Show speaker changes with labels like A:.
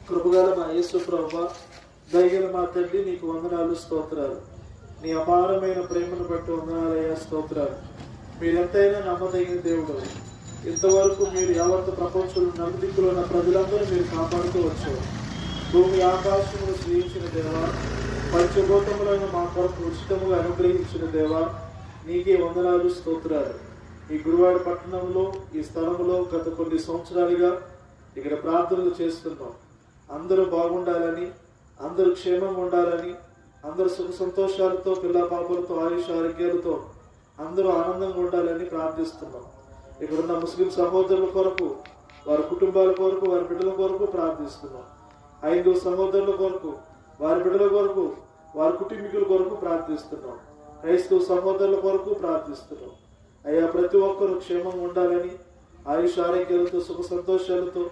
A: కృపగల మా యేసు ప్రభువా, దయగల మా తండ్రి, నీకు వందనాలు, స్తోత్రాలు. నీ అపారమైన ప్రేమను బట్టి వందనాలయ్యా, స్తోత్రాలు. మీరెంతైనా నమ్మదగిన దేవుడు. ఇంతవరకు మీరు యావత్ ప్రపంచంలో నలుదిక్కులో ఉన్న ప్రజలందరూ మీరు కాపాడుతూ వచ్చారు. భూమి ఆకాశములు సృజించిన దేవా, పంచభూతములను మా కొరకు ఉచితముగా అనుగ్రహించిన దేవా, నీకే వందనాలు, స్తోత్రాలు. ఈ గురువాడ పట్టణంలో, ఈ స్థలంలో గత కొన్ని సంవత్సరాలుగా ఇక్కడ ప్రార్థనలు చేస్తున్నాం. అందరూ బాగుండాలని, అందరూ క్షేమంగా ఉండాలని, అందరూ సుఖ సంతోషాలతో, పిల్ల పాపలతో, ఆయుష్ ఆరోగ్యాలతో అందరూ ఆనందంగా ఉండాలని ప్రార్థిస్తున్నాం. ఇక్కడున్న ముస్లిం సహోదరుల కొరకు, వారి కుటుంబాల కొరకు, వారి బిడ్డల కొరకు ప్రార్థిస్తున్నాం. హైందవ సహోదరుల కొరకు, వారి బిడ్డల కొరకు, వారి కుటుంబీకుల కొరకు ప్రార్థిస్తున్నాం. క్రైస్తవ సహోదరుల కొరకు ప్రార్థిస్తున్నాం. అయ్యా, ప్రతి ఒక్కరూ క్షేమంగా ఉండాలని, ఆయుష్ ఆరోగ్యాలతో, సుఖ సంతోషాలతో